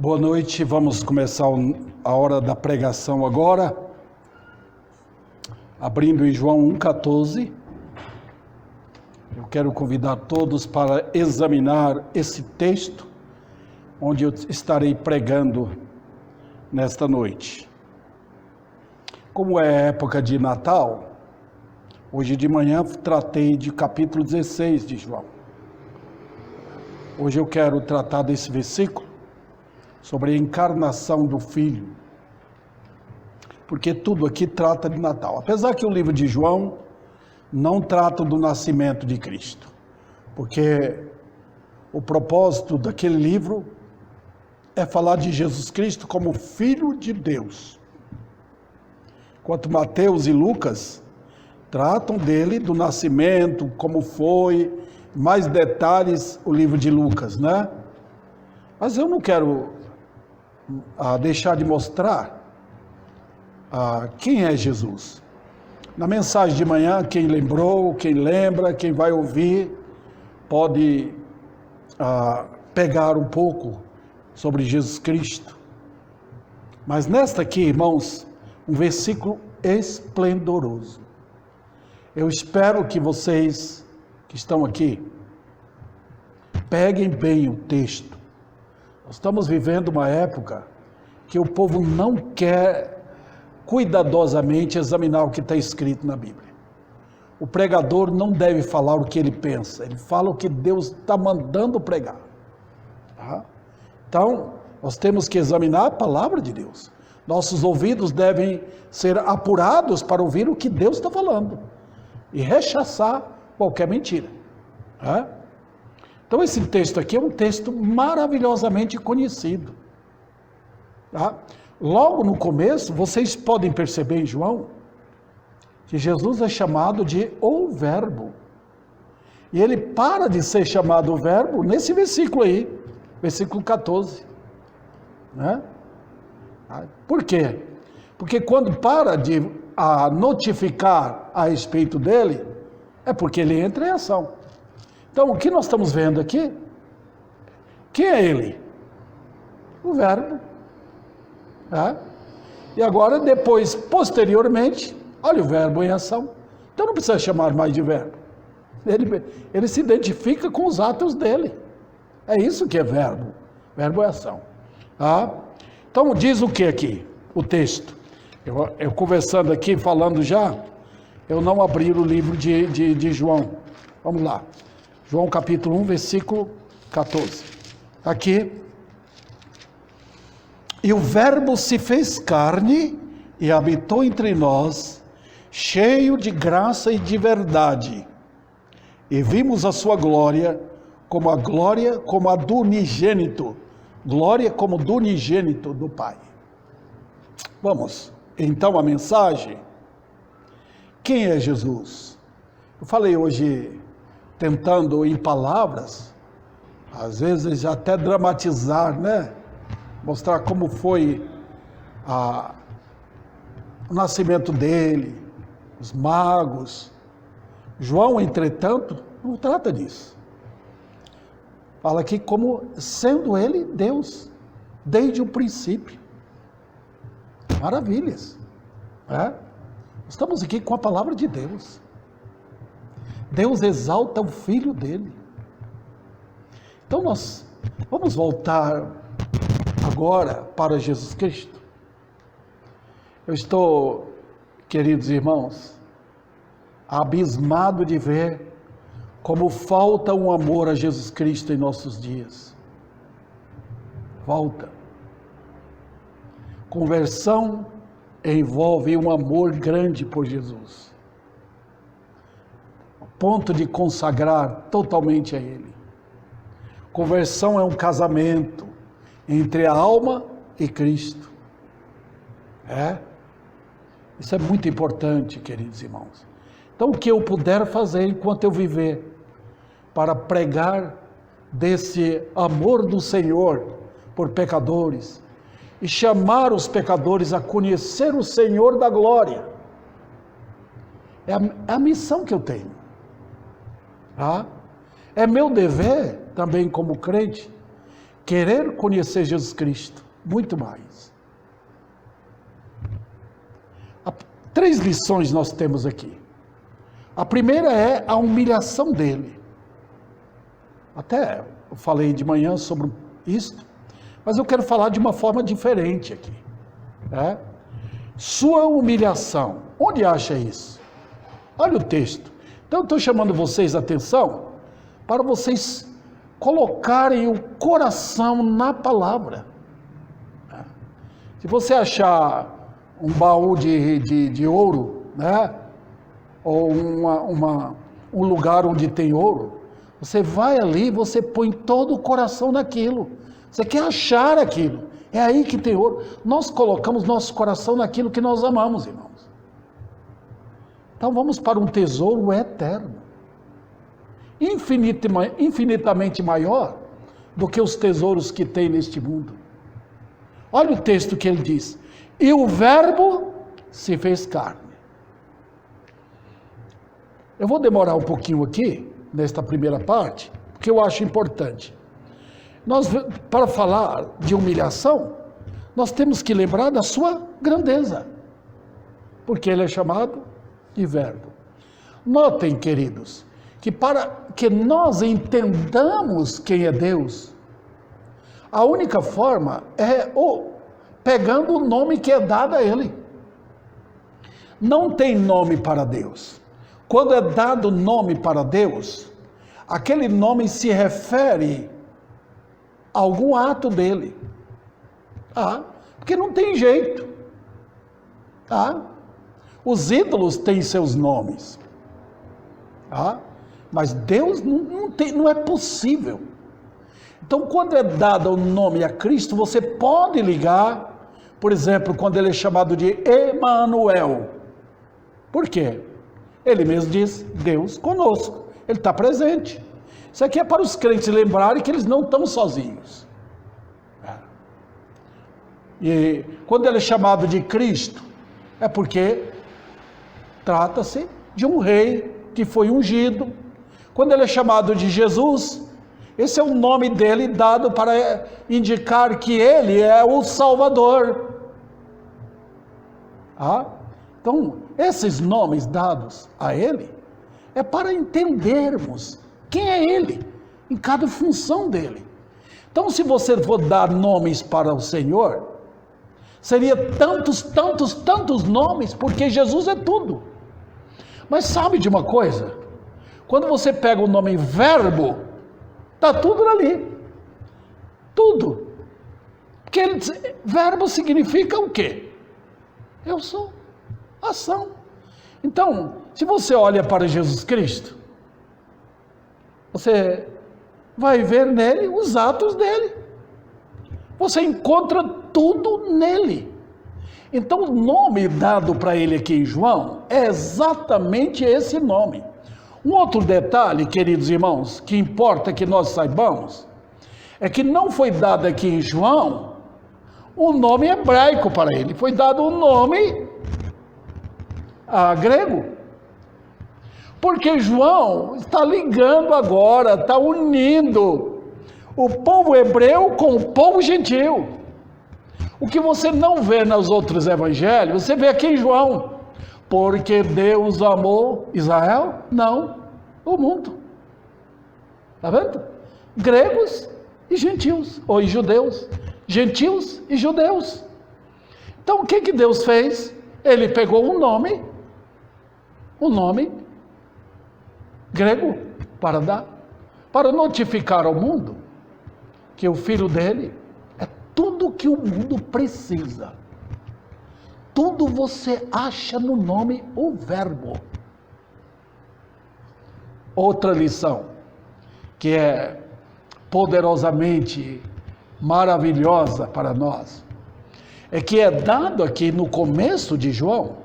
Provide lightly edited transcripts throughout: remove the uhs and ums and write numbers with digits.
Boa noite, vamos começar a hora da pregação agora, abrindo em João 1,14. Eu quero convidar todos para examinar esse texto, onde eu estarei pregando nesta noite. Como é época de Natal, hoje de manhã tratei de capítulo 16 de João. Hoje eu quero tratar desse versículo, sobre a encarnação do Filho, porque tudo aqui trata de Natal. Apesar que o livro de João não trata do nascimento de Cristo, porque o propósito daquele livro é falar de Jesus Cristo como Filho de Deus. Enquanto Mateus e Lucas tratam dele, do nascimento, como foi, mais detalhes o livro de Lucas, né? Mas eu não quero deixar de mostrar quem é Jesus. Na mensagem de manhã, quem lembrou, quem lembra, quem vai ouvir, pode pegar um pouco sobre Jesus Cristo. Mas nesta aqui, irmãos, um versículo esplendoroso. Eu espero que vocês que estão aqui peguem bem o texto. Nós estamos vivendo uma época que o povo não quer cuidadosamente examinar o que está escrito na Bíblia. O pregador não deve falar o que ele pensa, ele fala o que Deus está mandando pregar. Tá? Então, nós temos que examinar a palavra de Deus. Nossos ouvidos devem ser apurados para ouvir o que Deus está falando e rechaçar qualquer mentira. Tá? Então esse texto aqui é um texto maravilhosamente conhecido. Tá? Logo no começo, vocês podem perceber em João, que Jesus é chamado de o Verbo. E ele para de ser chamado o Verbo nesse versículo aí, versículo 14. Né? Por quê? Porque quando para de notificar a respeito dele, é porque ele entra em ação. Então, o que nós estamos vendo aqui? Quem é ele? O Verbo. Tá? E agora, depois, posteriormente, olha o Verbo em ação. Então, não precisa chamar mais de Verbo. Ele se identifica com os atos dele. É isso que é Verbo. Verbo é ação. Tá? Então, diz o que aqui? O texto. Eu conversando aqui, falando já, eu não abri o livro de João. Vamos lá. João capítulo 1, versículo 14. Aqui. E o Verbo se fez carne e habitou entre nós, cheio de graça e de verdade. E vimos a sua glória, como a do unigênito. Glória como do unigênito do Pai. Vamos, então, a mensagem. Quem é Jesus? Eu falei hoje, tentando em palavras, às vezes até dramatizar, né? Mostrar como foi o nascimento dele, os magos. João, entretanto, não trata disso. Fala aqui como sendo ele Deus, desde o princípio. Maravilhas. Né? Estamos aqui com a palavra de Deus. Deus exalta o Filho dele. Então nós vamos voltar agora para Jesus Cristo. Eu estou, queridos irmãos, abismado de ver como falta um amor a Jesus Cristo em nossos dias. Falta. Conversão envolve um amor grande por Jesus. Ponto de consagrar totalmente a Ele. Conversão é um casamento entre a alma e Cristo. Isso é muito importante, queridos irmãos. Então, o que eu puder fazer enquanto eu viver, para pregar desse amor do Senhor por pecadores, e chamar os pecadores a conhecer o Senhor da glória, é a missão que eu tenho. Tá? É meu dever, também como crente, querer conhecer Jesus Cristo, muito mais. Três lições nós temos aqui. A primeira é a humilhação dele. Até eu falei de manhã sobre isso, mas eu quero falar de uma forma diferente aqui. Né? Sua humilhação. Onde acha isso? Olha o texto. Então eu estou chamando vocês a atenção para vocês colocarem o coração na palavra. Se você achar um baú de ouro, né? Ou um lugar onde tem ouro, você vai ali, você põe todo o coração naquilo. Você quer achar aquilo. É aí que tem ouro. Nós colocamos nosso coração naquilo que nós amamos, irmãos. Então vamos para um tesouro eterno. Infinitamente maior do que os tesouros que tem neste mundo. Olha o texto que ele diz. E o Verbo se fez carne. Eu vou demorar um pouquinho aqui, nesta primeira parte, porque eu acho importante. Para falar de humilhação, nós temos que lembrar da sua grandeza, porque ele é chamado de Verbo. Notem, queridos, que para que nós entendamos quem é Deus, a única forma é pegando o nome que é dado a ele. Não tem nome para Deus. Quando é dado nome para Deus, aquele nome se refere a algum ato dele. Porque não tem jeito. Os ídolos têm seus nomes. Mas Deus não é possível. Então, quando é dado o nome a Cristo, você pode ligar, por exemplo, quando ele é chamado de Emanuel. Por quê? Ele mesmo diz, Deus conosco. Ele está presente. Isso aqui é para os crentes lembrarem que eles não estão sozinhos. E quando ele é chamado de Cristo, é porque trata-se de um rei que foi ungido. Quando ele é chamado de Jesus, esse é o nome dele dado para indicar que ele é o Salvador. Então, esses nomes dados a ele é para entendermos quem é ele, em cada função dele. Então, se você for dar nomes para o Senhor, seria tantos nomes, porque Jesus é tudo. Mas sabe de uma coisa? Quando você pega o nome Verbo, está tudo ali. Tudo. Porque verbo significa o quê? Eu sou. Ação. Então, se você olha para Jesus Cristo, você vai ver nele os atos dele. Você encontra tudo nele. Então, o nome dado para ele aqui em João é exatamente esse nome. Um outro detalhe, queridos irmãos, que importa que nós saibamos, é que não foi dado aqui em João um nome hebraico para ele, foi dado um nome grego. Porque João está ligando agora, está unindo o povo hebreu com o povo gentil. O que você não vê nos outros evangelhos, você vê aqui em João. Porque Deus amou Israel? Não, o mundo. Está vendo? Gregos e gentios, ou e judeus. Gentios e judeus. Então o que Deus fez? Ele pegou um nome grego para notificar ao mundo que o filho dele é tudo que o mundo precisa. Tudo você acha no nome o Verbo. Outra lição que é poderosamente maravilhosa para nós é que é dado aqui no começo de João,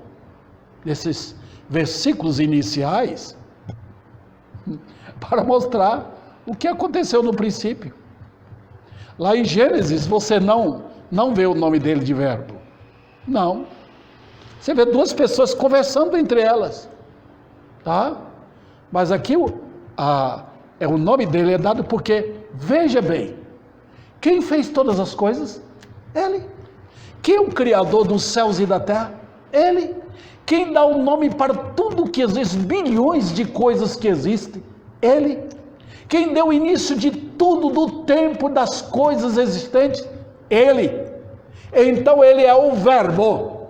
nesses versículos iniciais, para mostrar o que aconteceu no princípio. Lá em Gênesis você não vê o nome dele de Verbo. Não. Você vê duas pessoas conversando entre elas. Tá? Mas aqui o nome dele é dado porque, veja bem, Quem fez todas as coisas? Ele. Quem é o Criador dos céus e da terra? Ele. Quem dá o nome para tudo que existe, bilhões de coisas que existem? Ele. Quem deu o início de tudo, do tempo, das coisas existentes? Ele. Então ele é o Verbo.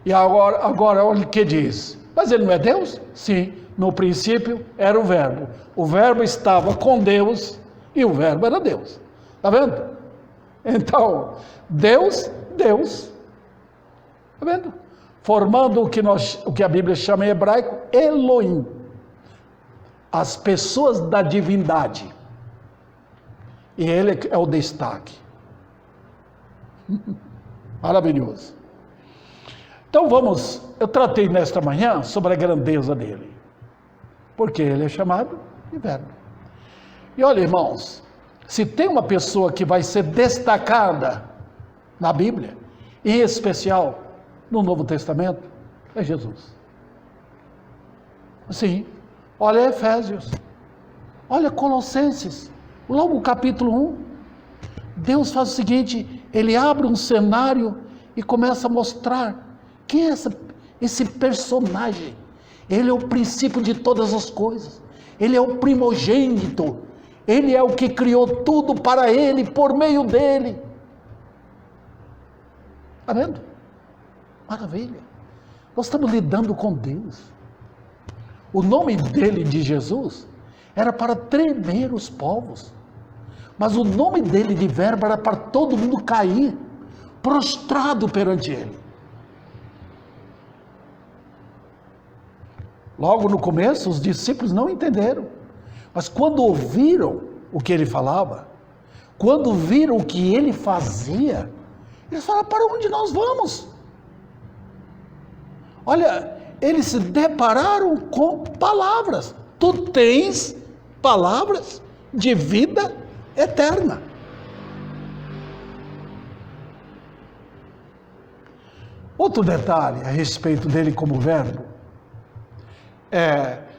E agora olha o que diz. Mas ele não é Deus? Sim, no princípio era o Verbo. O Verbo estava com Deus e o Verbo era Deus. Está vendo? Então, Deus. Está vendo? Formando o que a Bíblia chama em hebraico, Elohim. As pessoas da divindade. E ele é o destaque. Maravilhoso. Então eu tratei nesta manhã sobre a grandeza dele. Porque ele é chamado de Verbo. E olha, irmãos, se tem uma pessoa que vai ser destacada na Bíblia, em especial no Novo Testamento, é Jesus. Sim, olha Efésios, olha Colossenses, logo o capítulo 1, Deus faz o seguinte, ele abre um cenário e começa a mostrar quem é esse personagem. Ele é o princípio de todas as coisas, ele é o primogênito, ele é o que criou tudo para ele, por meio dele. Está vendo? Maravilha. Nós estamos lidando com Deus. O nome dele, de Jesus, era para tremer os povos. Mas o nome dele de Verbo era para todo mundo cair, prostrado perante ele. Logo no começo, os discípulos não entenderam. Mas quando ouviram o que ele falava, quando viram o que ele fazia, eles falaram, para onde nós vamos? Olha, eles se depararam com palavras. Tu tens palavras de vida eterna. Outro detalhe a respeito dele como Verbo,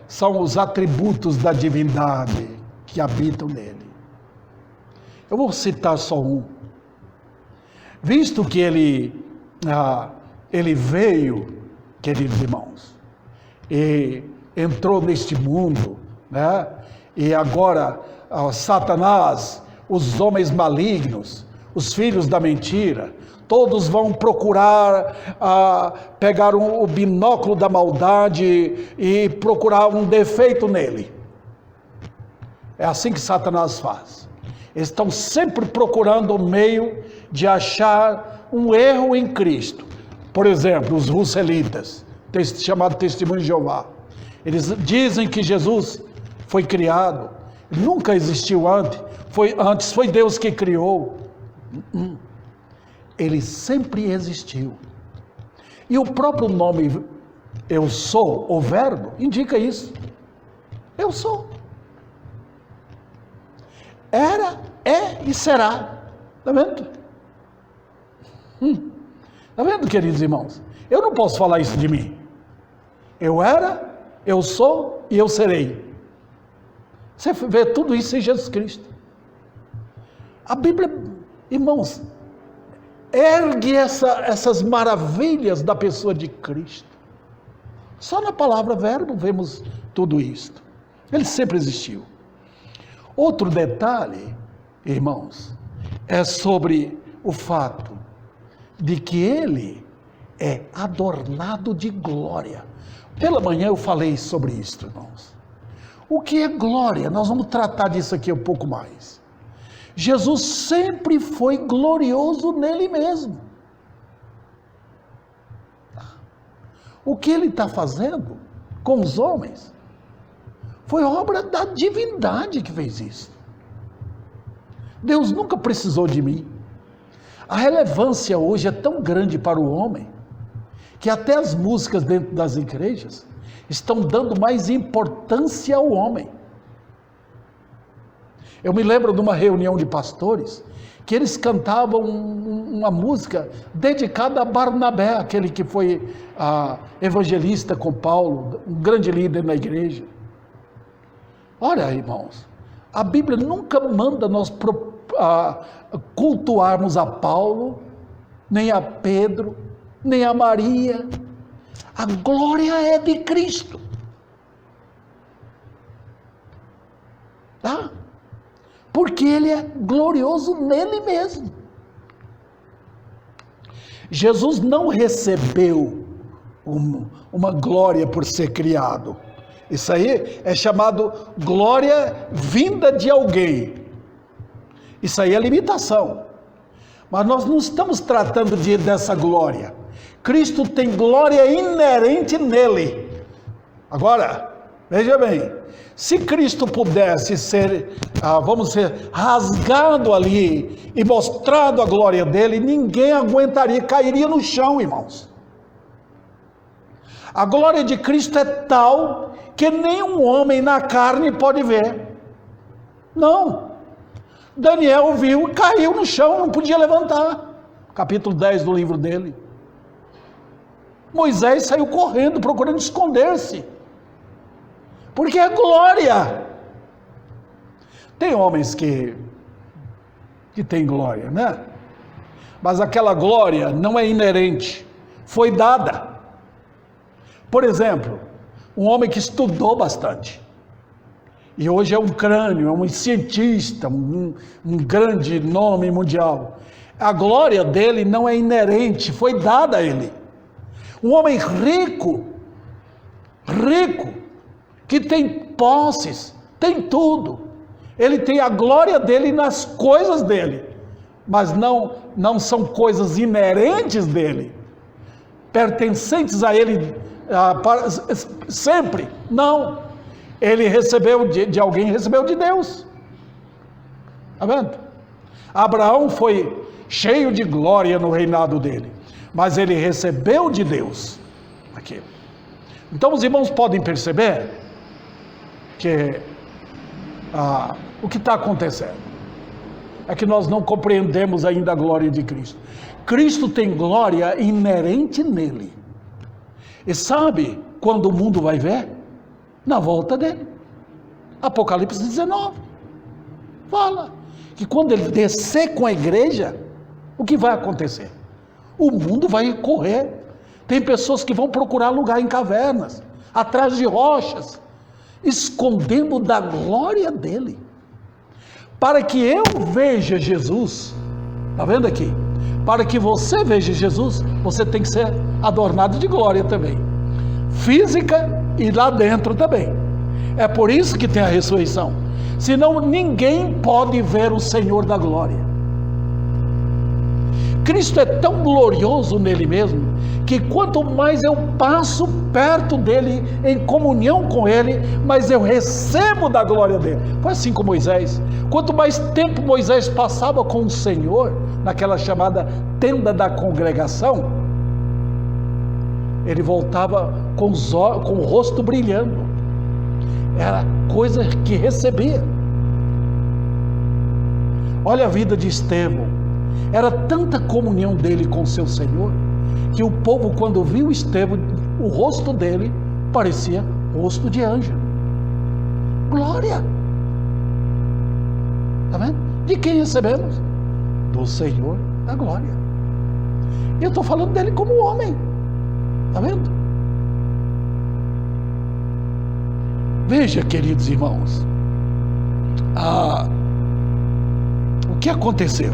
são os atributos da divindade que habitam nele. Eu vou citar só um. Visto que ele veio, queridos irmãos, e entrou neste mundo, né? E agora Satanás, os homens malignos, os filhos da mentira, todos vão procurar pegar o binóculo da maldade e procurar um defeito nele. É assim que Satanás faz. Eles estão sempre procurando o meio de achar um erro em Cristo. Por exemplo, os russelitas, chamado Testemunho de Jeová. Eles dizem que Jesus foi criado, nunca existiu antes, foi Deus que criou. Ele sempre existiu. E o próprio nome eu sou, o Verbo, indica isso. Eu sou. Era, é e será. Está vendo? Está vendo, queridos irmãos? Eu não posso falar isso de mim. Eu era, eu sou e eu serei. Você vê tudo isso em Jesus Cristo. A Bíblia, irmãos, ergue essas maravilhas da pessoa de Cristo. Só na palavra Verbo vemos tudo isto. Ele sempre existiu. Outro detalhe, irmãos, é sobre o fato de que ele é adornado de glória. Pela manhã eu falei sobre isso, irmãos. O que é glória? Nós vamos tratar disso aqui um pouco mais. Jesus sempre foi glorioso nele mesmo. O que ele está fazendo com os homens foi obra da divindade que fez isso. Deus nunca precisou de mim. A relevância hoje é tão grande para o homem que até as músicas dentro das igrejas estão dando mais importância ao homem. Eu me lembro de uma reunião de pastores que eles cantavam uma música dedicada a Barnabé, aquele que foi evangelista com Paulo, um grande líder na igreja. Olha, irmãos, a Bíblia nunca manda nós cultuarmos a Paulo, nem a Pedro, nem a Maria. A glória é de Cristo. Tá? Porque Ele é glorioso nele mesmo. Jesus não recebeu uma glória por ser criado. Isso aí é chamado glória vinda de alguém. Isso aí é limitação. Mas nós não estamos tratando dessa glória. Cristo tem glória inerente nele. Agora, veja bem, se Cristo pudesse ser, vamos dizer, rasgado ali e mostrado a glória dele, ninguém aguentaria, cairia no chão, irmãos. A glória de Cristo é tal que nenhum homem na carne pode ver. Não. Daniel viu e caiu no chão, não podia levantar. Capítulo 10 do livro dele. Moisés saiu correndo, procurando esconder-se. Porque é glória. Tem homens que têm glória, né? Mas aquela glória não é inerente, foi dada. Por exemplo, um homem que estudou bastante, e hoje é um crânio, é um cientista, um grande nome mundial. A glória dele não é inerente, foi dada a ele. Um homem rico, que tem posses, tem tudo. Ele tem a glória dele nas coisas dele, mas não são coisas inerentes dele, pertencentes a ele sempre. Não. Ele recebeu de alguém, recebeu de Deus. Está vendo? Abraão foi cheio de glória no reinado dele, mas ele recebeu de Deus aquilo. Então os irmãos podem perceber que o que está acontecendo é que nós não compreendemos ainda a glória de Cristo. Cristo tem glória inerente nele. E sabe quando o mundo vai ver? Na volta dele. Apocalipse 19 fala que quando ele descer com a igreja, o que vai acontecer? O mundo vai correr. Tem pessoas que vão procurar lugar em cavernas, atrás de rochas, escondendo da glória dele. Para que eu veja Jesus, está vendo aqui? Para que você veja Jesus, você tem que ser adornado de glória também, física e lá dentro também. É por isso que tem a ressurreição. Senão ninguém pode ver o Senhor da glória. Cristo é tão glorioso nele mesmo, que quanto mais eu passo perto dele, em comunhão com ele, mais eu recebo da glória dele. Foi assim com Moisés. Quanto mais tempo Moisés passava com o Senhor, naquela chamada tenda da congregação, ele voltava com o rosto brilhando. Era coisa que recebia. Olha a vida de Estevão. Era tanta comunhão dele com seu Senhor, que o povo, quando viu Estevão, o rosto dele parecia rosto de anjo. Glória! Está vendo? De quem recebemos? Do Senhor da glória. E eu estou falando dele como homem. Está vendo? Veja, queridos irmãos, o que aconteceu?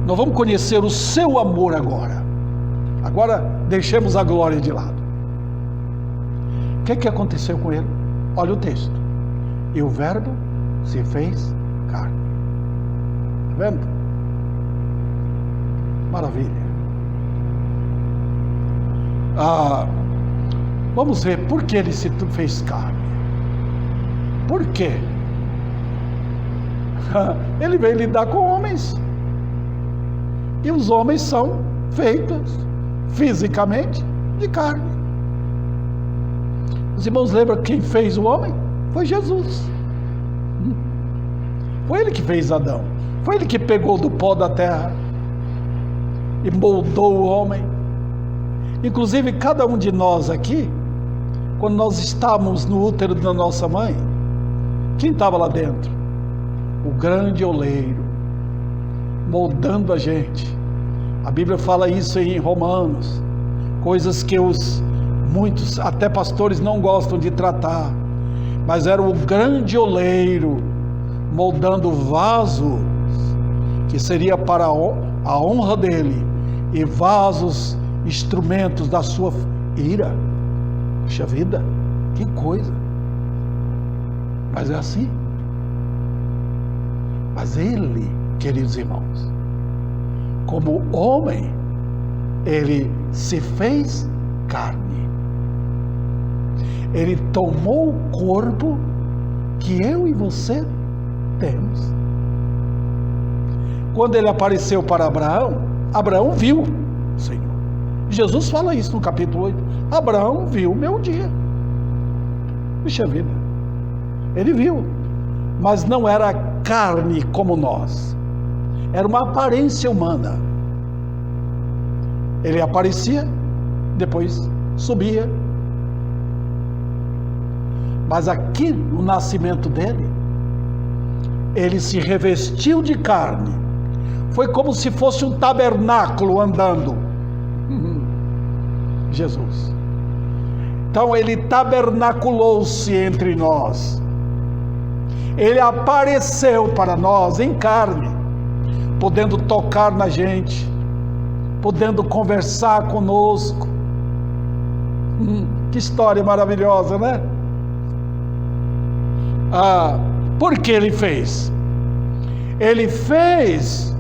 Nós vamos conhecer o seu amor agora. Agora deixemos a glória de lado. O que aconteceu com ele? Olha o texto. E o verbo se fez carne. Está vendo? Maravilha. Vamos ver por que ele se fez carne. Por quê? Ele veio lidar com homens. E os homens são feitos fisicamente de carne. Os irmãos lembram quem fez o homem? Foi Jesus. Foi Ele que fez Adão. Foi Ele que pegou do pó da terra e moldou o homem. Inclusive, cada um de nós aqui, quando nós estávamos no útero da nossa mãe, quem estava lá dentro? O grande oleiro, moldando a gente. A Bíblia fala isso em Romanos, coisas que muitos, até pastores, não gostam de tratar, mas era o grande oleiro, moldando vasos, que seria para a honra dele, e vasos, instrumentos da sua ira. Puxa vida, que coisa! Mas é assim. Mas ele, queridos irmãos, como homem, ele se fez carne. Ele tomou o corpo que eu e você temos. Quando ele apareceu para Abraão, Abraão viu o Senhor. Jesus fala isso no capítulo 8. Abraão viu o meu dia. Puxa vida. Ele viu, mas não era carne como nós. Era uma aparência humana. Ele aparecia, depois subia. Mas aqui, no nascimento dele, ele se revestiu de carne. Foi como se fosse um tabernáculo andando. Jesus. Então ele tabernaculou-se entre nós. Ele apareceu para nós em carne, podendo tocar na gente, podendo conversar conosco. Que história maravilhosa, né? Por que ele fez? Ele fez,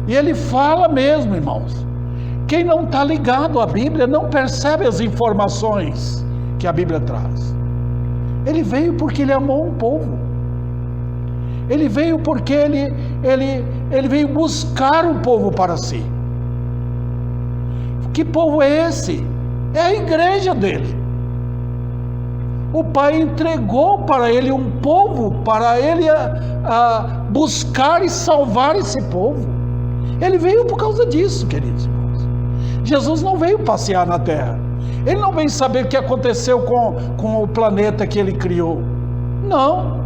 e ele fala mesmo, irmãos. Quem não está ligado à Bíblia não percebe as informações que a Bíblia traz. Ele veio porque ele amou um povo. Ele veio porque ele veio buscar um povo para si. Que povo é esse? É a igreja dele. O Pai entregou para ele um povo, para ele buscar e salvar esse povo. Ele veio por causa disso, queridos irmãos. Jesus não veio passear na terra. Ele não veio saber o que aconteceu com o planeta que ele criou. Não.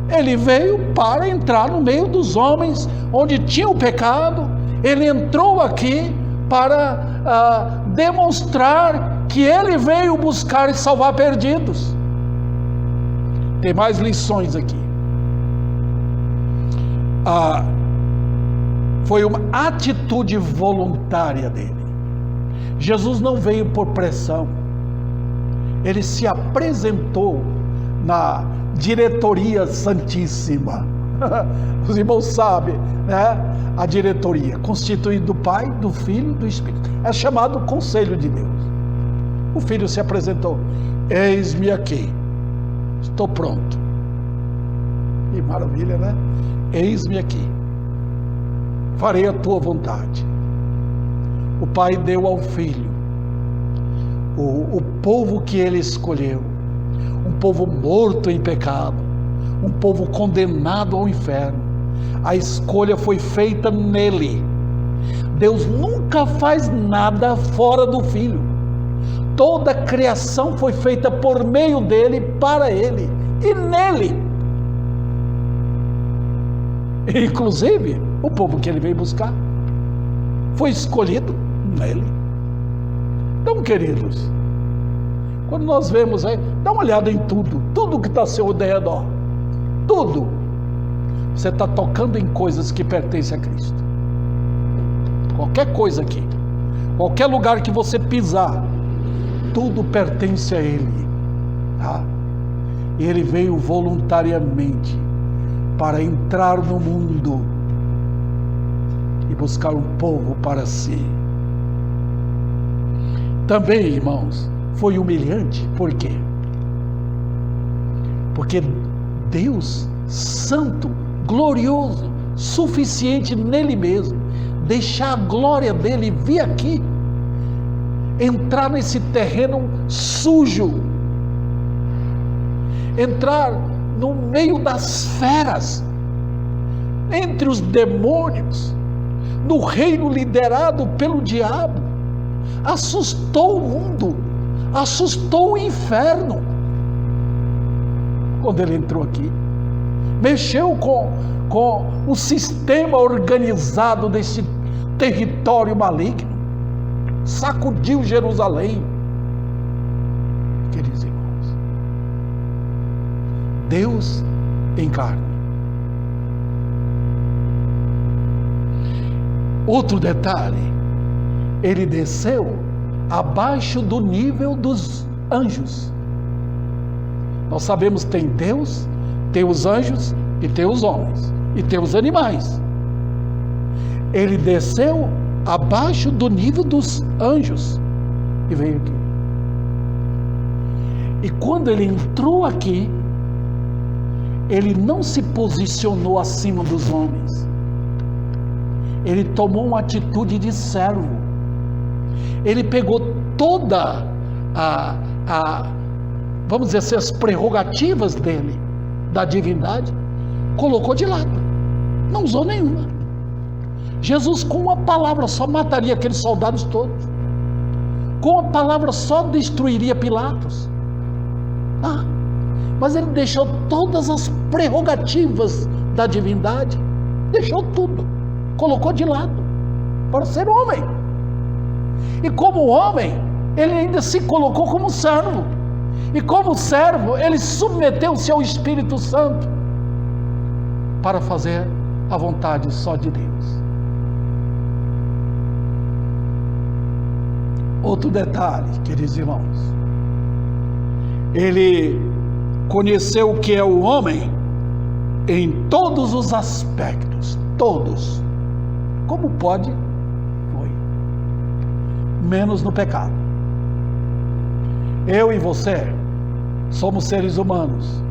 Ele veio para entrar no meio dos homens, onde tinha o pecado. Ele entrou aqui para demonstrar que ele veio buscar e salvar perdidos. Tem mais lições aqui. Foi uma atitude voluntária dele. Jesus não veio por pressão. Ele se apresentou na diretoria santíssima. Os irmãos sabem, né? A diretoria, constituída do Pai, do Filho e do Espírito. É chamado Conselho de Deus. O Filho se apresentou. Eis-me aqui. Estou pronto. Que maravilha, né? Eis-me aqui. Farei a tua vontade. O Pai deu ao Filho o povo que ele escolheu, um povo morto em pecado, um povo condenado ao inferno. A escolha foi feita nele. Deus nunca faz nada fora do Filho. Toda a criação foi feita por meio dele, para ele e nele. Inclusive, o povo que ele veio buscar foi escolhido nele. Então, queridos, quando nós vemos aí, dá uma olhada em tudo que está ao seu redor, tudo. Você está tocando em coisas que pertencem a Cristo. Qualquer coisa aqui, qualquer lugar que você pisar, tudo pertence a Ele, tá? E Ele veio voluntariamente para entrar no mundo e buscar um povo para si. Também, irmãos, foi humilhante. Por quê? Porque Deus, santo, glorioso, suficiente nele mesmo, deixar a glória dele vir aqui, entrar nesse terreno sujo, entrar no meio das feras, entre os demônios, no reino liderado pelo diabo, assustou o mundo, assustou o inferno. Quando ele entrou aqui, mexeu com o sistema organizado desse território maligno, sacudiu Jerusalém. Queridos irmãos, Deus em carne. Outro detalhe, ele desceu abaixo do nível dos anjos. Nós sabemos que tem Deus, tem os anjos e tem os homens e tem os animais. Ele desceu abaixo do nível dos anjos e veio aqui. E quando ele entrou aqui, ele não se posicionou acima dos homens. Ele tomou uma atitude de servo. Ele pegou toda vamos dizer assim, as prerrogativas dele, da divindade, colocou de lado. Não usou nenhuma. Jesus, com uma palavra só, mataria aqueles soldados todos. Com uma palavra só, destruiria Pilatos. Mas ele deixou todas as prerrogativas da divindade, deixou tudo, colocou de lado, para ser homem. E como homem, ele ainda se colocou como servo. E como servo, ele submeteu-se ao Espírito Santo para fazer a vontade só de Deus. Outro detalhe, queridos irmãos, ele conheceu o que é o homem em todos os aspectos, todos. Como pode? Foi. Menos no pecado. Eu e você somos seres humanos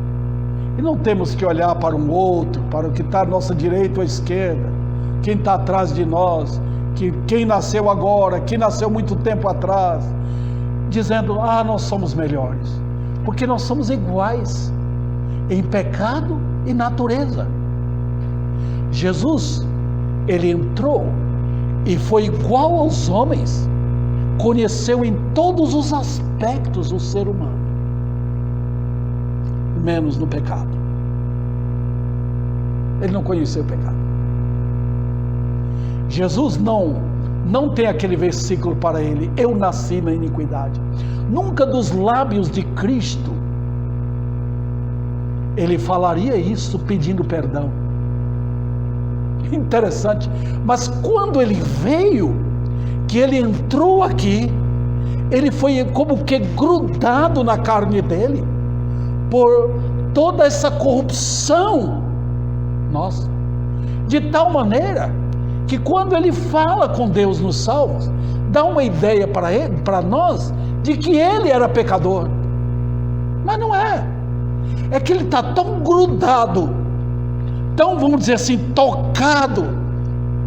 e não temos que olhar para um outro, para o que está à nossa direita ou à esquerda, quem está atrás de nós, quem nasceu agora, quem nasceu muito tempo atrás, dizendo, nós somos melhores, porque nós somos iguais em pecado e natureza. Jesus, ele entrou e foi igual aos homens, conheceu em todos os aspectos o ser humano, menos no pecado. Ele não conheceu o pecado. Jesus não tem aquele versículo para ele, eu nasci na iniquidade. Nunca dos lábios de Cristo ele falaria isso pedindo perdão. Interessante, mas quando ele veio, que ele entrou aqui, ele foi como que grudado na carne dele, por toda essa corrupção nossa, de tal maneira, que quando ele fala com Deus nos Salmos, dá uma ideia para nós, de que ele era pecador, mas não é, é que ele está tão grudado, tão, vamos dizer assim, tocado,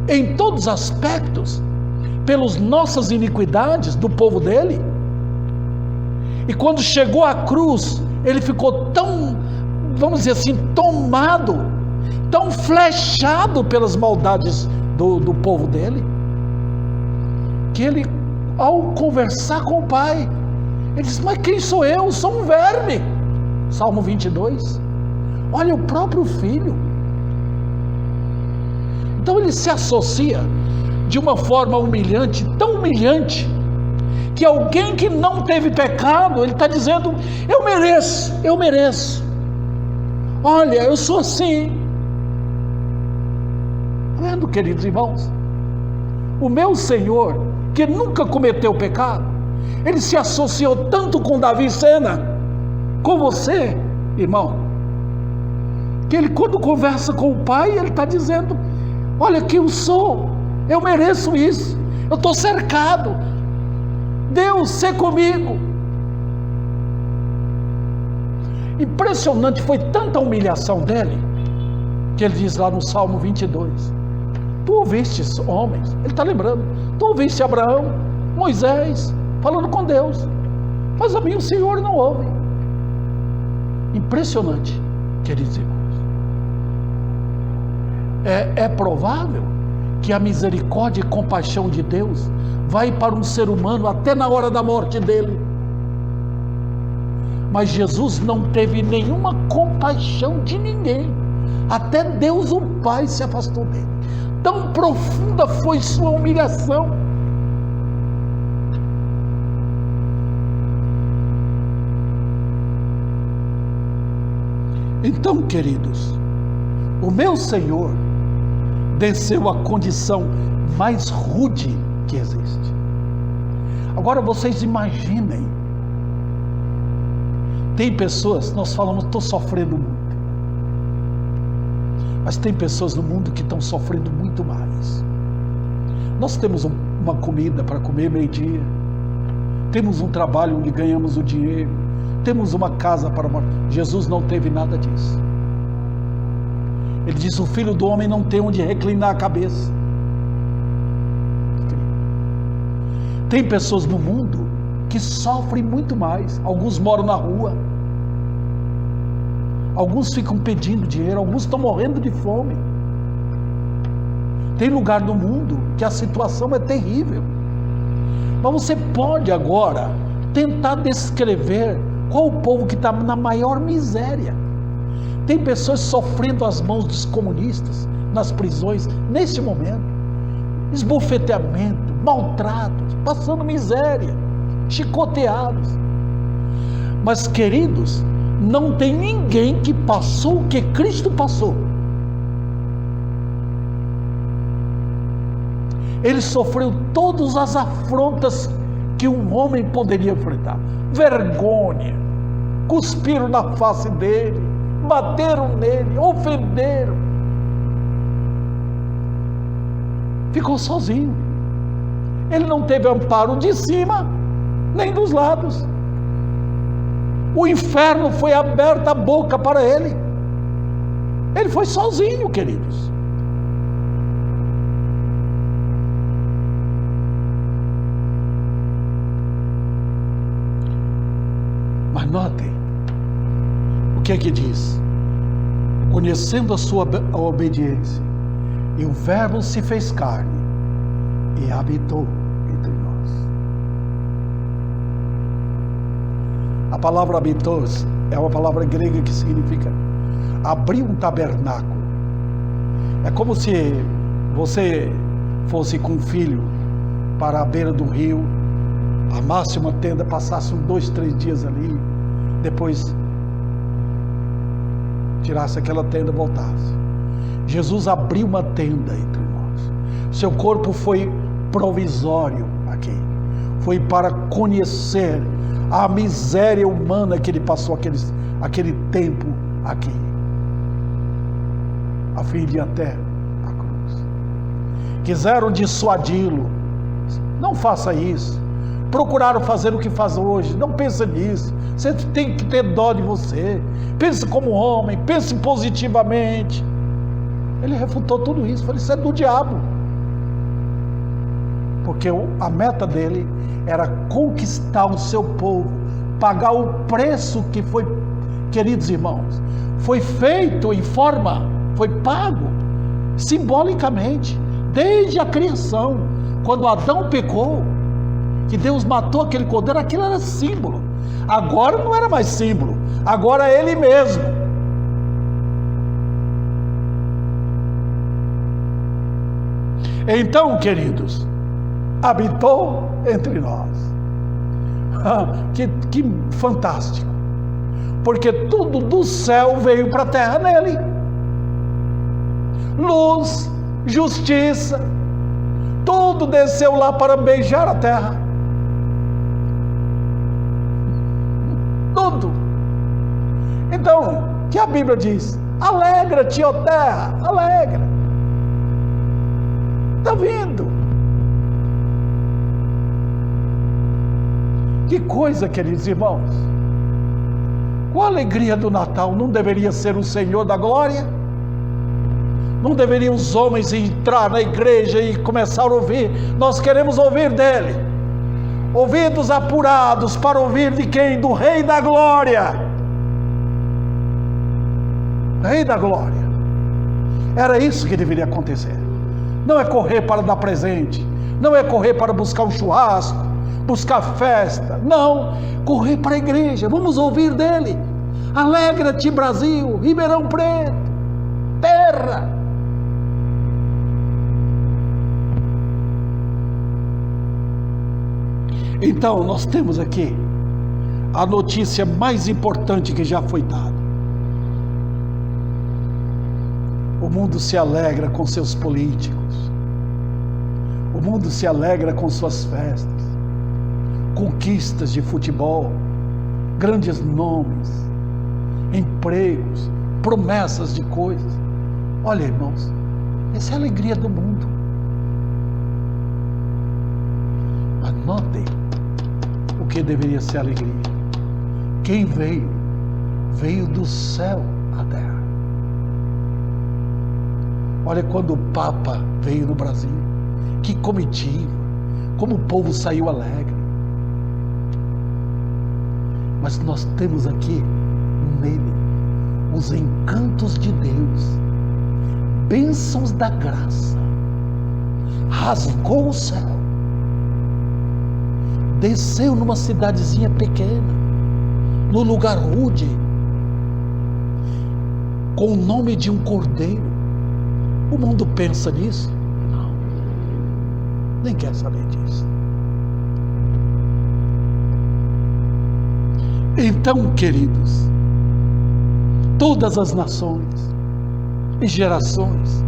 em todos os aspectos, pelas nossas iniquidades do povo dele, e quando chegou à cruz, ele ficou tão, vamos dizer assim, tomado, tão flechado pelas maldades do povo dele, que ele, ao conversar com o Pai, ele disse, mas quem sou eu? Eu sou um verme. Salmo 22, olha o próprio Filho. Então ele se associa de uma forma humilhante, tão humilhante, que alguém que não teve pecado, ele está dizendo, eu mereço, olha, eu sou assim. Está vendo, queridos irmãos? O meu Senhor, que nunca cometeu pecado, ele se associou tanto com Davi Sena, com você, irmão, que ele, quando conversa com o Pai, ele está dizendo, olha quem eu sou, eu mereço isso, eu estou cercado, Deus, ser comigo. Impressionante, foi tanta humilhação dele, que ele diz lá no Salmo 22, tu ouviste homens, ele está lembrando, tu ouviste Abraão, Moisés, falando com Deus, mas a mim o Senhor não ouve. Impressionante, queridos irmãos. É provável que a misericórdia e compaixão de Deus vai para um ser humano até na hora da morte dele. Mas Jesus não teve nenhuma compaixão de ninguém. Até Deus o Pai se afastou dele. Tão profunda foi sua humilhação. Então, queridos, o meu Senhor desceu à condição mais rude que existe. Agora vocês imaginem, tem pessoas, nós falamos, estou sofrendo muito, mas tem pessoas no mundo que estão sofrendo muito mais. Nós temos uma comida para comer meio-dia, temos um trabalho onde ganhamos o dinheiro, temos uma casa para morar. Jesus não teve nada disso. Ele diz: o Filho do Homem não tem onde reclinar a cabeça. Tem pessoas no mundo que sofrem muito mais. Alguns moram na rua, alguns ficam pedindo dinheiro, alguns estão morrendo de fome. Tem lugar no mundo que a situação é terrível. Mas você pode agora tentar descrever qual o povo que está na maior miséria. Tem pessoas sofrendo às mãos dos comunistas nas prisões neste momento, esbofeteamento, maltratos, passando miséria, chicoteados. Mas, queridos, não tem ninguém que passou o que Cristo passou. Ele sofreu todas as afrontas que um homem poderia enfrentar. Vergonha, cuspiram na face dele, bateram nele, ofenderam. Ficou sozinho. Ele não teve amparo de cima, nem dos lados. O inferno foi aberta a boca para ele. Ele foi sozinho, queridos. Mas notem, o que é que diz? Conhecendo a sua obediência, e o Verbo se fez carne e habitou entre nós. A palavra habitou é uma palavra grega que significa abrir um tabernáculo. É como se você fosse com um filho para a beira do rio, amasse uma tenda, passasse 2, 3 dias ali, depois tirasse aquela tenda e voltasse. Jesus abriu uma tenda entre nós. Seu corpo foi provisório aqui. Foi para conhecer a miséria humana que ele passou aquele tempo aqui, a fim de ir até a cruz. Quiseram dissuadi-lo. Não faça isso. Procuraram fazer o que faz hoje. Não pensa nisso. Você tem que ter dó de você. Pense como homem. Pense positivamente. Ele refutou tudo isso. Falou: isso é do diabo. Porque a meta dele era conquistar o seu povo, pagar o preço que foi, queridos irmãos, foi feito em forma, foi pago simbolicamente, desde a criação. Quando Adão pecou, que Deus matou aquele cordeiro, aquilo era símbolo. Agora não era mais símbolo, agora é ele mesmo. Então, queridos, habitou entre nós. Que fantástico, porque tudo do céu veio para a terra nele. Luz, justiça, tudo desceu lá para beijar a terra. Tudo. Então, que a Bíblia diz: alegra-te, ó terra, alegra. Está vindo. Que coisa, queridos irmãos. Qual a alegria do Natal? Não deveria ser o Senhor da glória? Não deveriam os homens entrar na igreja e começar a ouvir? Nós queremos ouvir dele. Ouvidos apurados para ouvir de quem? Do Rei da Glória. Rei da Glória. Era isso que deveria acontecer. Não é correr para dar presente, não é correr para buscar um churrasco, buscar festa, não, correr para a igreja, vamos ouvir dele. Alegra-te, Brasil, Ribeirão Preto, terra. Então nós temos aqui a notícia mais importante que já foi dada. O mundo se alegra com seus políticos, o mundo se alegra com suas festas, conquistas de futebol, grandes nomes, empregos, promessas de coisas. Olha, irmãos, essa é a alegria do mundo. Mas notem o que deveria ser alegria. Quem veio, veio do céu à terra. Olha quando o Papa veio no Brasil, que comitiva, como o povo saiu alegre. Mas nós temos aqui nele os encantos de Deus, bênçãos da graça, rasgou o céu, desceu numa cidadezinha pequena, no lugar rude, com o nome de um cordeiro. O mundo pensa nisso? Não, nem quer saber disso. Então, queridos, todas as nações e gerações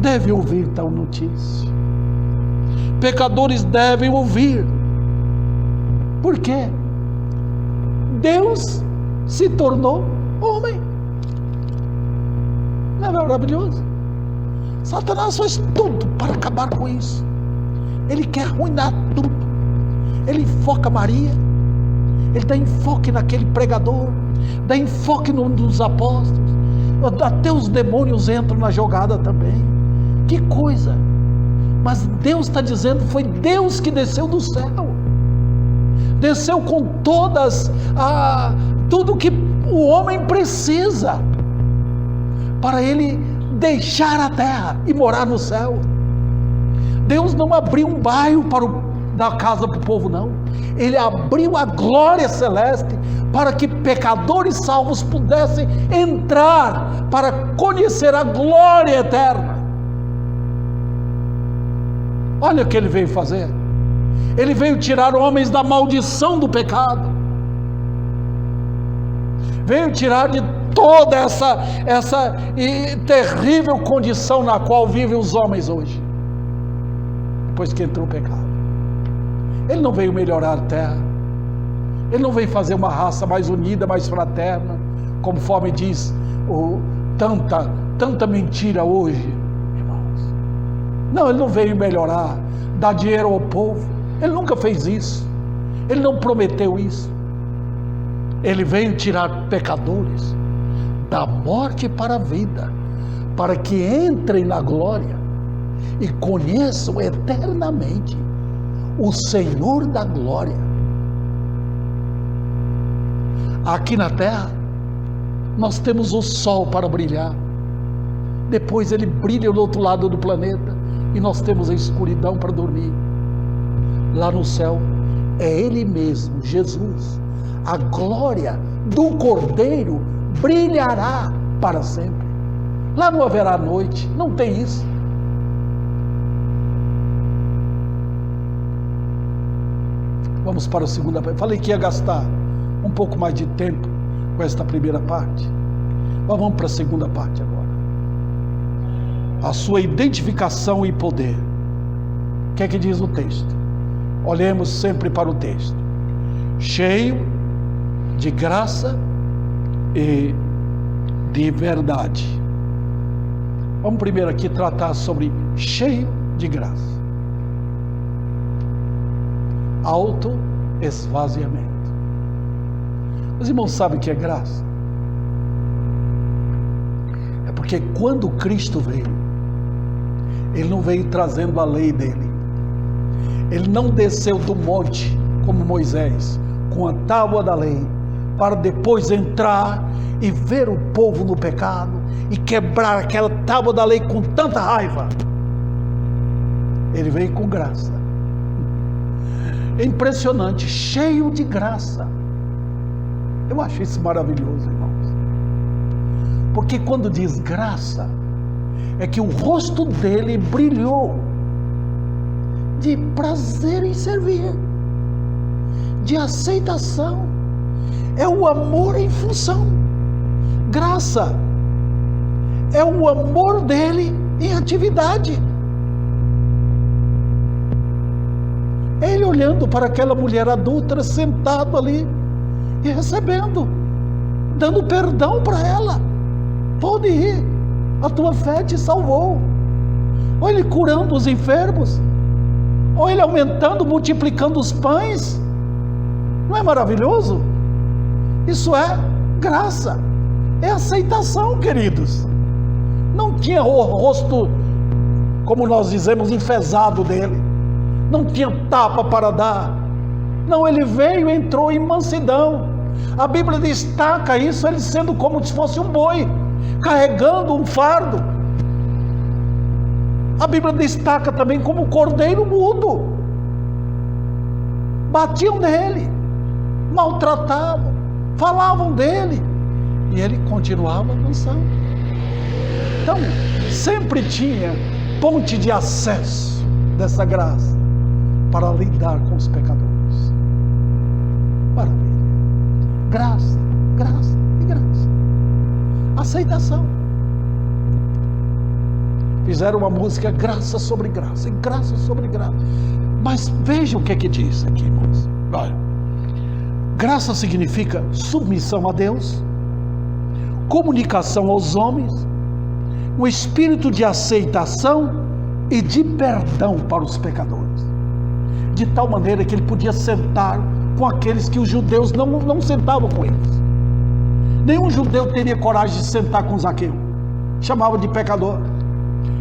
devem ouvir tal notícia. Pecadores devem ouvir. Por quê? Deus se tornou homem. Não é maravilhoso? Satanás faz tudo para acabar com isso. Ele quer arruinar tudo. Ele enfoca Maria, ele dá enfoque naquele pregador, dá enfoque nos apóstolos, até os demônios entram na jogada também. Que coisa! Mas Deus está dizendo, foi Deus que desceu do céu, desceu com tudo que o homem precisa para ele deixar a terra e morar no céu. Deus não abriu um bairro para dar casa para o povo, não. Ele abriu a glória celeste para que pecadores salvos pudessem entrar para conhecer a glória eterna. Olha o que ele veio fazer. Ele veio tirar homens da maldição do pecado, veio tirar de toda essa terrível condição na qual vivem os homens hoje, depois que entrou o pecado. Ele não veio melhorar a terra, ele não veio fazer uma raça mais unida, mais fraterna, conforme diz tanta mentira hoje, irmãos. Não, ele não veio melhorar, dar dinheiro ao povo, ele nunca fez isso, ele não prometeu isso. Ele veio tirar pecadores da morte para a vida, para que entrem na glória e conheçam eternamente o Senhor da glória. Aqui na terra nós temos o sol para brilhar, depois ele brilha do outro lado do planeta e nós temos a escuridão para dormir. Lá no céu é Ele mesmo, Jesus, a glória do Cordeiro brilhará para sempre. Lá não haverá noite, não tem isso. Vamos para a segunda parte. Falei que ia gastar um pouco mais de tempo com esta primeira parte, mas vamos para a segunda parte agora. A sua identificação e poder. O que é que diz o texto? Olhemos sempre para o texto. Cheio de graça e de verdade. Vamos primeiro aqui tratar sobre cheio de graça. Auto-esvaziamento. Os irmãos sabem o que é graça? É porque quando Cristo veio, Ele não veio trazendo a lei dele. Ele não desceu do monte como Moisés, com a tábua da lei, para depois entrar e ver o povo no pecado e quebrar aquela tábua da lei com tanta raiva. Ele veio com graça. É impressionante, cheio de graça. Eu acho isso maravilhoso, irmãos. Porque quando diz graça, é que o rosto dele brilhou de prazer em servir, de aceitação. É o amor em função. Graça é o amor dele em atividade. Ele olhando para aquela mulher adúltera, sentado ali e recebendo, dando perdão para ela. Pode ir, a tua fé te salvou. Ou ele curando os enfermos, ou ele aumentando, multiplicando os pães. Não é maravilhoso? Isso é graça, é aceitação, queridos. Não tinha o rosto, como nós dizemos, enfesado dele. Não tinha tapa para dar. Não, ele veio e entrou em mansidão. A Bíblia destaca isso, ele sendo como se fosse um boi, carregando um fardo. A Bíblia destaca também como um cordeiro mudo. Batiam nele, maltratavam, falavam dele, e ele continuava avançando. Então, sempre tinha ponte de acesso dessa graça para lidar com os pecadores. Maravilha. Graça, graça e graça. Aceitação. Fizeram uma música graça sobre graça, e graça sobre graça. Mas vejam o que é que diz aqui, irmãos. Olha, graça significa submissão a Deus, comunicação aos homens, um espírito de aceitação e de perdão para os pecadores. De tal maneira que ele podia sentar com aqueles que os judeus não sentavam com eles. Nenhum judeu teria coragem de sentar com Zaqueu. Chamava de pecador.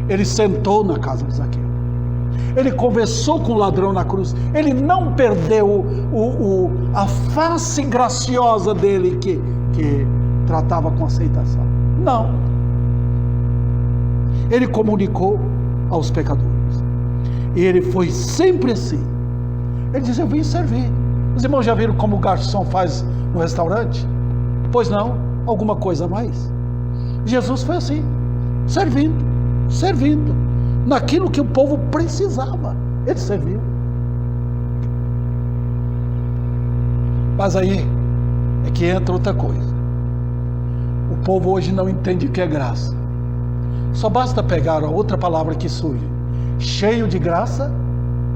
Ele sentou na casa de Zaqueu. Ele conversou com o ladrão na cruz. Ele não perdeu a face graciosa dele que tratava com aceitação. Não. Ele comunicou aos pecadores. E ele foi sempre assim. Ele diz: eu vim servir. Os irmãos já viram como o garçom faz no restaurante? Pois não, alguma coisa a mais. Jesus foi assim, servindo, naquilo que o povo precisava. Ele serviu. Mas aí é que entra outra coisa. O povo hoje não entende o que é graça. Só basta pegar a outra palavra que surge: cheio de graça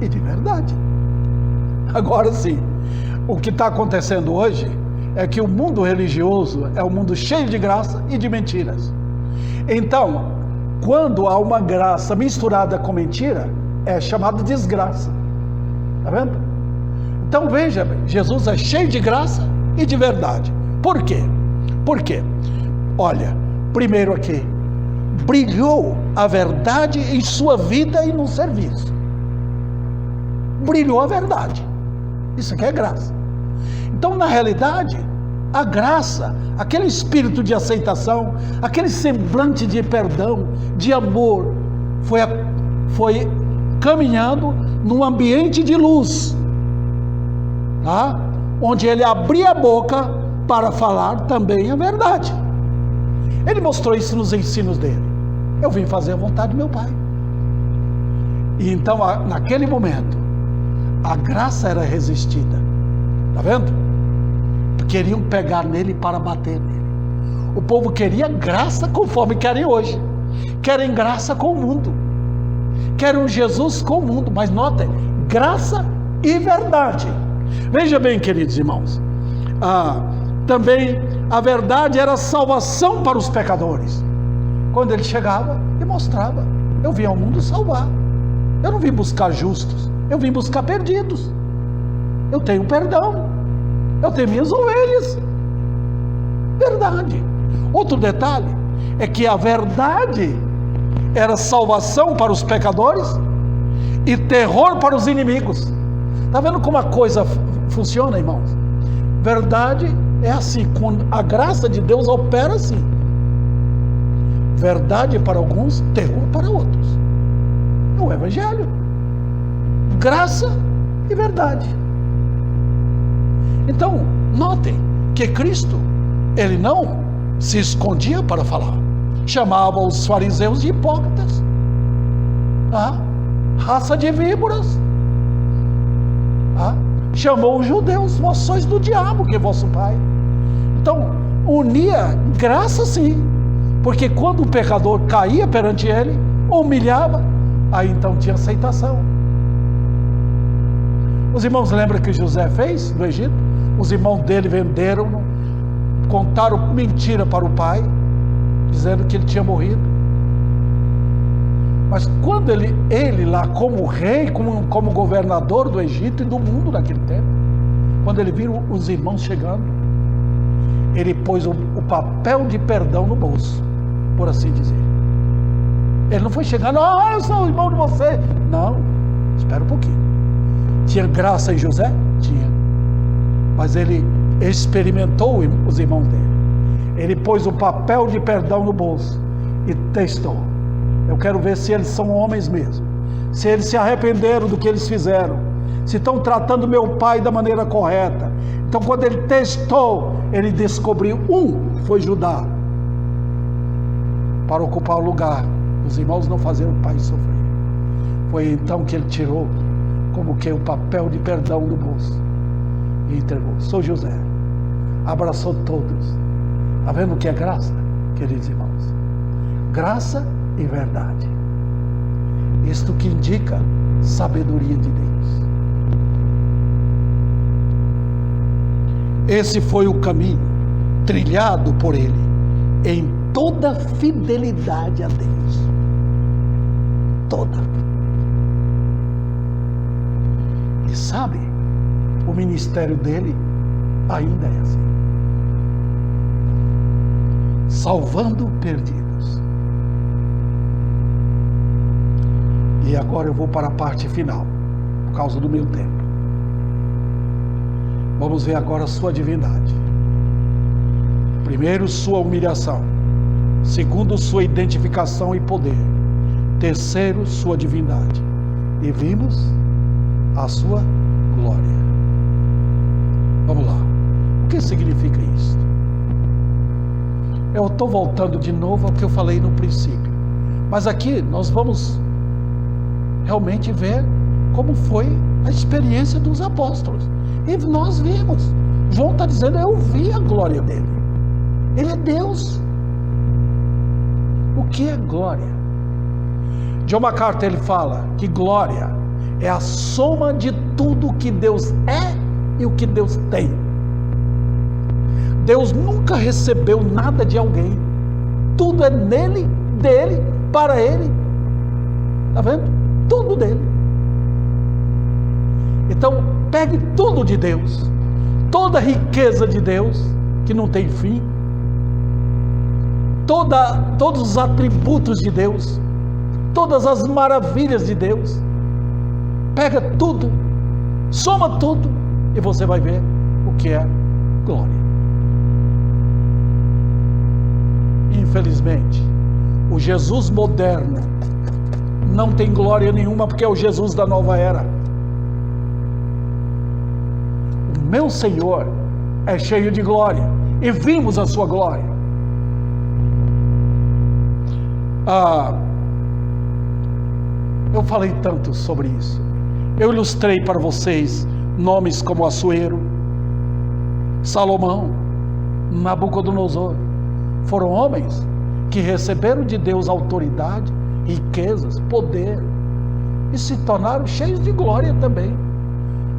e de verdade. Agora sim, o que está acontecendo hoje é que o mundo religioso é um mundo cheio de graça e de mentiras. Então, quando há uma graça misturada com mentira, é chamado de desgraça. Está vendo? Então veja bem, Jesus é cheio de graça e de verdade. Por quê? Por quê? Olha, primeiro aqui, brilhou a verdade em sua vida e no serviço. Brilhou a verdade. Isso aqui é graça. Então, na realidade, a graça, aquele espírito de aceitação, aquele semblante de perdão, de amor, foi caminhando num ambiente de luz, tá? Onde ele abria a boca para falar também a verdade. Ele mostrou isso nos ensinos dele. Eu vim fazer a vontade do meu Pai. E então, naquele momento, a graça era resistida. Está vendo? Queriam pegar nele para bater nele. O povo queria graça conforme querem hoje. Querem graça com o mundo. Querem um Jesus com o mundo. Mas notem, graça e verdade. Veja bem, queridos irmãos. Também a verdade era salvação para os pecadores. Quando ele chegava e mostrava: eu vim ao mundo salvar. Eu não vim buscar justos, eu vim buscar perdidos. Eu tenho perdão, eu tenho minhas ovelhas. Verdade. Outro detalhe é que a verdade era salvação para os pecadores e terror para os inimigos. Está vendo como a coisa funciona, irmãos? Verdade é assim, quando a graça de Deus opera assim. Verdade para alguns, terror para outros. É o Evangelho. Graça e verdade. Então, notem que Cristo, ele não se escondia para falar. Chamava os fariseus de hipócritas. Raça de víboras. Chamou os judeus, vós sois do diabo, que é vosso pai. Então, unia graça sim, porque quando o pecador caía perante ele, humilhava, aí então tinha aceitação. Os irmãos lembram que José fez no Egito? Os irmãos dele venderam-no, contaram mentira para o pai, dizendo que ele tinha morrido. Mas quando ele lá como rei, como governador do Egito e do mundo naquele tempo, quando ele viu os irmãos chegando, ele pôs o papel de perdão no bolso, por assim dizer. Ele não foi chegando, eu sou o irmão de você. Não, espera um pouquinho. Tinha graça em José? Tinha. Mas ele experimentou os irmãos dele. Ele pôs o papel de perdão no bolso e testou. Eu quero ver se eles são homens mesmo, se eles se arrependeram do que eles fizeram, se estão tratando meu pai da maneira correta. Então, quando ele testou, ele descobriu, foi Judá, para ocupar o lugar dos irmãos, não fazer o pai sofrer. Foi então que ele tirou como que o papel de perdão do bolso e entregou. Sou José. Abraçou todos. Está vendo o que é graça, queridos irmãos? Graça e verdade. Isto que indica sabedoria de Deus. Esse foi o caminho trilhado por ele em toda fidelidade a Deus. Toda. E sabe, o ministério dele ainda é assim. Salvando perdidos. E agora eu vou para a parte final, por causa do meu tempo. Vamos ver agora a sua divindade. Primeiro, sua humilhação. Segundo, sua identificação e poder. Terceiro, sua divindade. E vimos a sua glória. Vamos lá. O que significa isso? Eu estou voltando de novo ao que eu falei no princípio. Mas aqui nós vamos realmente ver como foi a experiência dos apóstolos. E nós vimos. João está dizendo, eu vi a glória dele. Ele é Deus. O que é glória? John MacArthur, ele fala que glória é a soma de tudo que Deus é e o que Deus tem. Deus nunca recebeu nada de alguém. Tudo é nele, dele, para ele. Está vendo? Tudo dele. Então, pegue tudo de Deus, toda a riqueza de Deus, que não tem fim, todos os atributos de Deus, todas as maravilhas de Deus. Pega tudo, soma tudo, e você vai ver o que é glória. Infelizmente, o Jesus moderno não tem glória nenhuma, porque é o Jesus da nova era. O meu Senhor é cheio de glória, e vimos a sua glória. Eu falei tanto sobre isso. Eu ilustrei para vocês nomes como Assuero, Salomão, Nabucodonosor. Foram homens que receberam de Deus autoridade, riquezas, poder, e se tornaram cheios de glória também.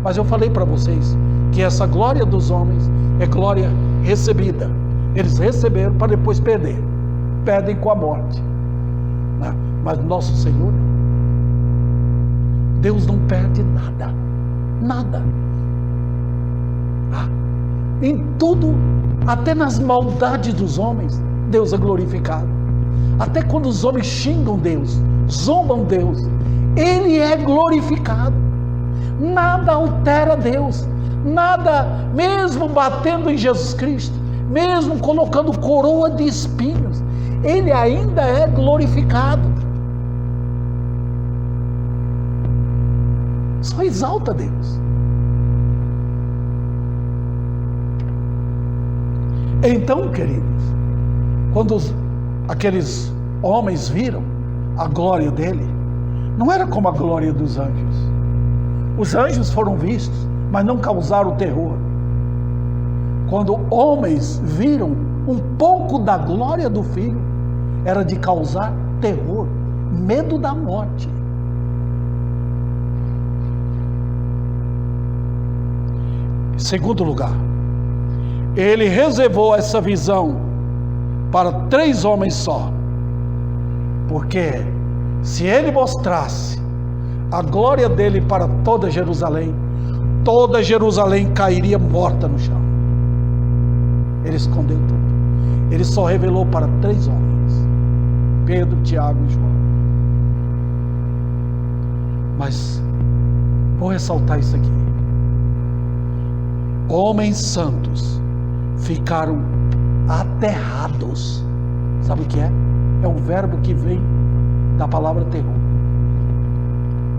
Mas eu falei para vocês que essa glória dos homens é glória recebida. Eles receberam para depois perder. Perdem com a morte. Mas nosso Senhor, Deus não perde nada. Nada. Em tudo, até nas maldades dos homens, Deus é glorificado. Até quando os homens xingam Deus, zombam Deus, Ele é glorificado. Nada altera Deus, nada, mesmo batendo em Jesus Cristo, mesmo colocando coroa de espinhos, ele ainda é glorificado. Só exalta Deus. Então, queridos, quando aqueles homens viram a glória dele, não era como a glória dos anjos. Os anjos foram vistos, mas não causaram terror. Quando homens viram um pouco da glória do Filho, era de causar terror, medo da morte. Em segundo lugar, ele reservou essa visão para 3 homens só, porque se ele mostrasse a glória dele para toda Jerusalém cairia morta no chão. Ele escondeu tudo. Ele só revelou para 3 homens: Pedro, Tiago e João. Mas vou ressaltar isso aqui. Homens santos ficaram aterrados. Sabe o que é? É um verbo que vem da palavra terror,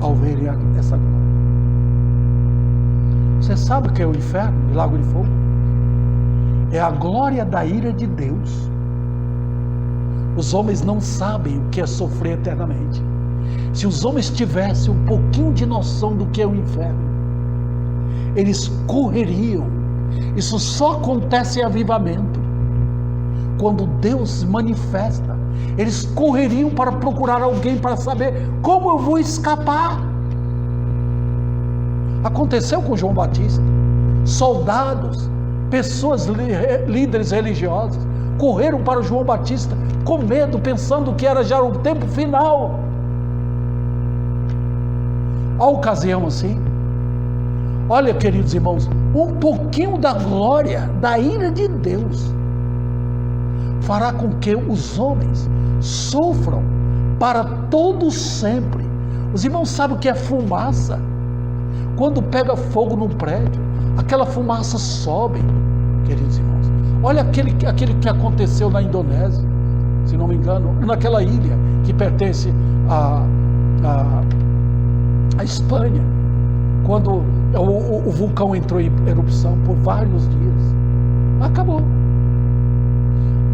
ao verem essa glória. Você sabe o que é o inferno e lago de fogo? É a glória da ira de Deus. Os homens não sabem o que é sofrer eternamente. Se os homens tivessem um pouquinho de noção do que é o inferno, eles correriam. Isso só acontece em avivamento. Quando Deus manifesta, eles correriam para procurar alguém para saber como eu vou escapar. Aconteceu com João Batista. Soldados, pessoas, líderes religiosos, correram para João Batista com medo, pensando que era já o tempo final. A ocasião assim. Olha, queridos irmãos, um pouquinho da glória, da ira de Deus, fará com que os homens sofram para todo sempre. Os irmãos sabem o que é fumaça? Quando pega fogo num prédio, aquela fumaça sobe, queridos irmãos. Olha aquele que aconteceu na Indonésia, se não me engano, naquela ilha que pertence à Espanha, quando o vulcão entrou em erupção por vários dias. Acabou.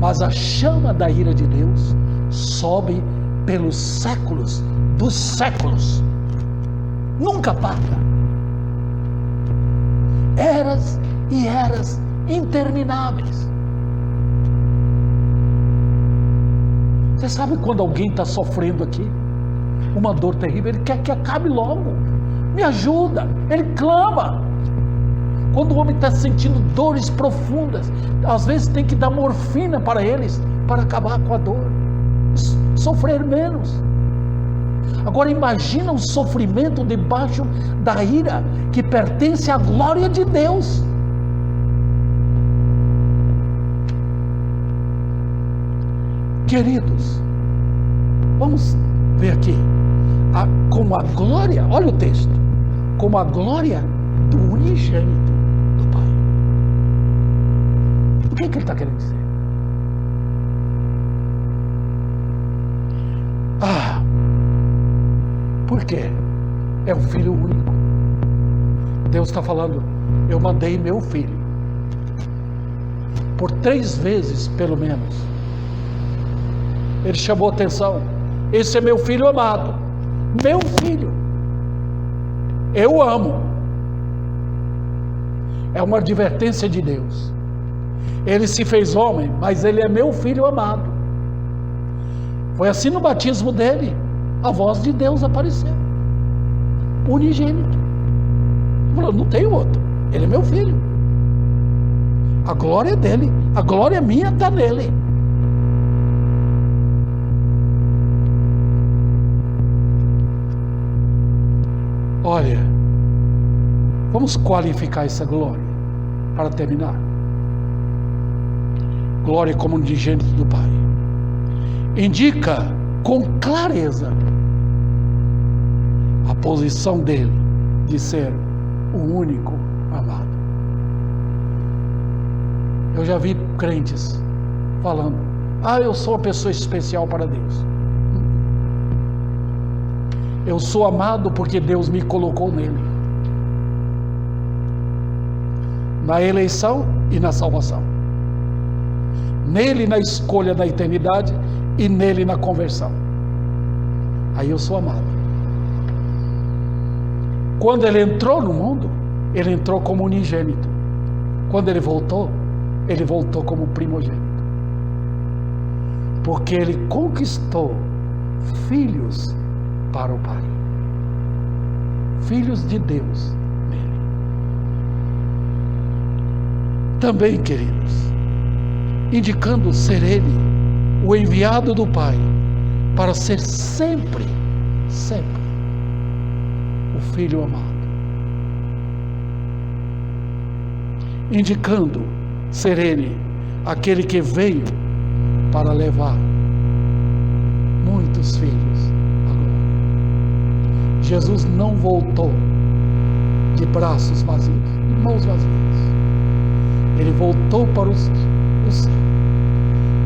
Mas a chama da ira de Deus sobe pelos séculos dos séculos. Nunca apaga. Eras e eras intermináveis. Você sabe quando alguém está sofrendo aqui uma dor terrível, ele quer que acabe logo. Me ajuda. Ele clama. Quando o homem está sentindo dores profundas, às vezes tem que dar morfina para eles, para acabar com a dor, sofrer menos. Agora imagina um sofrimento debaixo da ira que pertence à glória de Deus. Queridos, vamos ver aqui, como a glória, olha o texto, como a glória do unigênito do Pai. O que ele está querendo dizer? Por quê? É o Filho único. Deus está falando, eu mandei meu Filho, por 3 vezes pelo menos, ele chamou atenção, esse é meu Filho amado, meu Filho, eu amo. É uma advertência de Deus. Ele se fez homem, mas ele é meu Filho amado. Foi assim no batismo dele, a voz de Deus apareceu, unigênito. Falou, não tem outro, ele é meu Filho. A glória é dele, a glória minha está nele. Olha, vamos qualificar essa glória para terminar. Glória como unigênito do Pai. Indica com clareza a posição dele de ser o único amado. Eu já vi crentes falando, eu sou uma pessoa especial para Deus. Eu sou amado porque Deus me colocou nele. Na eleição e na salvação. Nele na escolha da eternidade e nele na conversão. Aí eu sou amado. Quando ele entrou no mundo, ele entrou como unigênito. Quando ele voltou como primogênito. Porque ele conquistou filhos para o Pai. Filhos de Deus nele. Também, queridos, indicando ser ele o enviado do Pai para ser sempre o Filho amado. Indicando ser ele aquele que veio para levar muitos filhos à glória. Jesus não voltou de braços vazios, de mãos vazias. Ele voltou para os céus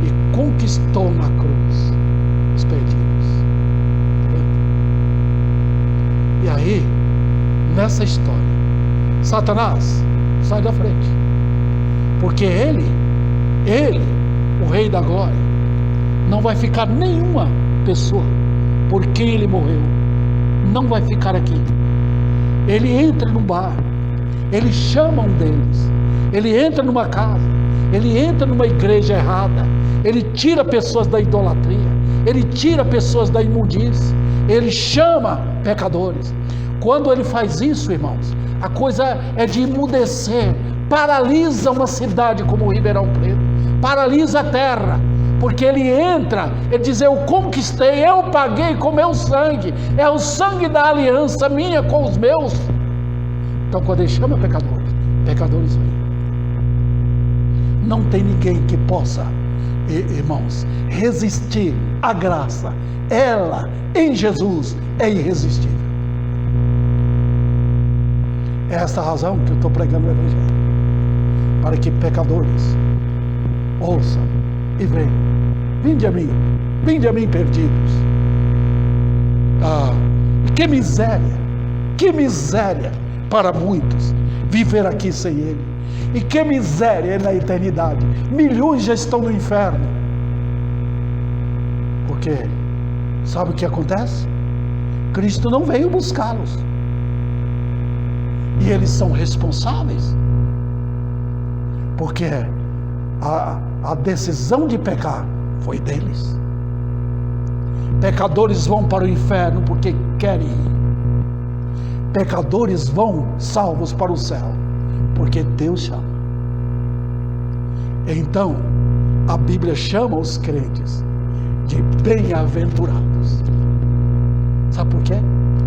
e conquistou na cruz os perdidos. E aí, nessa história, Satanás sai da frente, porque ele, o Rei da Glória, não vai ficar nenhuma pessoa por quem ele morreu, não vai ficar aqui. Ele entra no bar, ele chama um deles, ele entra numa casa, ele entra numa igreja errada, ele tira pessoas da idolatria, ele tira pessoas da imundície, ele chama pecadores. Quando ele faz isso, irmãos, a coisa é de emudecer, paralisa uma cidade como Ribeirão Preto, paralisa a terra, porque ele entra, ele diz: eu conquistei, eu paguei com meu sangue, é o sangue da aliança minha com os meus. Então quando ele chama pecadores vêm. Não tem ninguém que possa, irmãos, resistir à graça. Ela, em Jesus, é irresistível. É esta a razão que eu estou pregando o Evangelho, para que pecadores ouçam e venham. Vinde a mim perdidos. Que miséria para muitos viver aqui sem Ele. E que miséria é na eternidade. Milhões já estão no inferno. Porque sabe o que acontece? Cristo não veio buscá-los. E eles são responsáveis. Porque a decisão de pecar foi deles. Pecadores vão para o inferno porque querem ir. Pecadores vão salvos para o céu porque Deus chama. Então a Bíblia chama os crentes de bem-aventurados. Sabe por quê?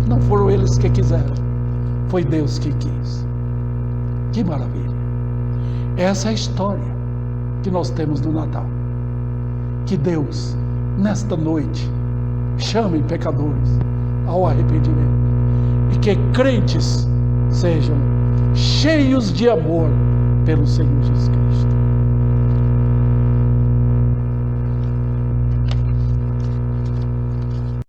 Não foram eles que quiseram, foi Deus que quis. Que maravilha! Essa é a história que nós temos no Natal. Que Deus, nesta noite, chame pecadores ao arrependimento e que crentes sejam cheios de amor pelo Senhor Jesus Cristo.